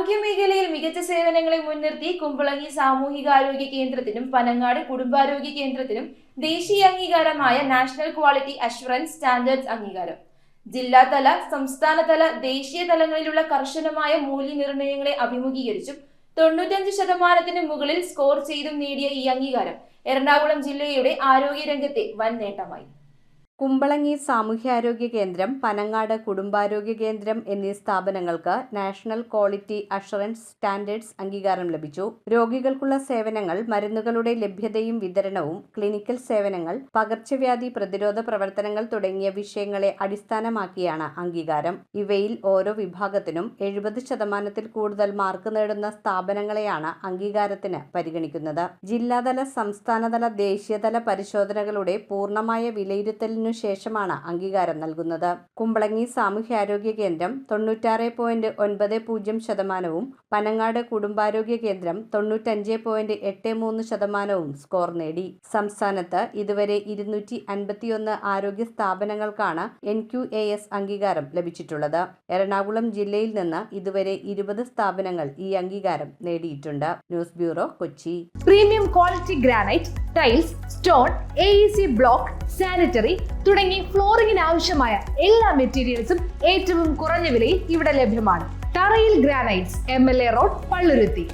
ആരോഗ്യ മേഖലയിൽ മികച്ച സേവനങ്ങളെ മുൻനിർത്തി കുമ്പളങ്ങി സാമൂഹികാരോഗ്യ കേന്ദ്രത്തിനും പനങ്ങാട് കുടുംബാരോഗ്യ കേന്ദ്രത്തിനും ദേശീയ അംഗീകാരമായ നാഷണൽ ക്വാളിറ്റി അഷ്വറൻസ് സ്റ്റാൻഡേർഡ്സ് അംഗീകാരം. ജില്ലാതല, സംസ്ഥാനതല, ദേശീയ തലങ്ങളിലുള്ള കർശനമായ മൂല്യനിർണ്ണയങ്ങളെ അഭിമുഖീകരിച്ചും 95% മുകളിൽ സ്കോർ ചെയ്തും നേടിയ ഈ അംഗീകാരം എറണാകുളം ജില്ലയുടെ ആരോഗ്യരംഗത്തെ വൻ നേട്ടമായി. കുമ്പളങ്ങി സാമൂഹ്യാരോഗ്യ കേന്ദ്രം, പനങ്ങാട് കുടുംബാരോഗ്യ കേന്ദ്രം എന്നീ സ്ഥാപനങ്ങൾക്ക് നാഷണൽ ക്വാളിറ്റി അഷ്വറൻസ് സ്റ്റാൻഡേർഡ്സ് അംഗീകാരം ലഭിച്ചു. രോഗികൾക്കുള്ള സേവനങ്ങൾ, മരുന്നുകളുടെ ലഭ്യതയും വിതരണവും, ക്ലിനിക്കൽ സേവനങ്ങൾ, പകർച്ചവ്യാധി പ്രതിരോധ പ്രവർത്തനങ്ങൾ തുടങ്ങിയ വിഷയങ്ങളെ അടിസ്ഥാനമാക്കിയാണ് അംഗീകാരം. ഇവയിൽ ഓരോ വിഭാഗത്തിനും 70% കൂടുതൽ മാർക്ക് നേടുന്ന സ്ഥാപനങ്ങളെയാണ് അംഗീകാരത്തിന് പരിഗണിക്കുന്നത്. ജില്ലാതല, സംസ്ഥാനതല, ദേശീയതല പരിശോധനകളുടെ പൂർണ്ണമായ വിലയിരുത്തലിനു ശേഷമാണ് അംഗീകാരം നൽകുന്നത്. കുമ്പളങ്ങി സാമൂഹ്യാരോഗ്യ കേന്ദ്രം 96.90%, പനങ്ങാട് കുടുംബാരോഗ്യ കേന്ദ്രം 95.83% സ്കോർ നേടി. സംസ്ഥാനത്ത് ഇതുവരെ 251 ആരോഗ്യ സ്ഥാപനങ്ങൾക്കാണ് NQAS അംഗീകാരം ലഭിച്ചിട്ടുള്ളത്. എറണാകുളം ജില്ലയിൽ നിന്ന് ഇതുവരെ 20 സ്ഥാപനങ്ങൾ ഈ അംഗീകാരം നേടിയിട്ടുണ്ട്. News bureau, Kochi. Premium quality granite, tiles, stone, AEC block, sanitary തുടങ്ങി ഫ്ലോറിംഗിന് ആവശ്യമായ എല്ലാ മെറ്റീരിയൽസും ഏറ്റവും കുറഞ്ഞ വിലയിൽ ഇവിടെ ലഭ്യമാണ്. തറയിൽ ഗ്രാനൈറ്റ്സ്, MLA റോഡ്, പള്ളുരുത്തി.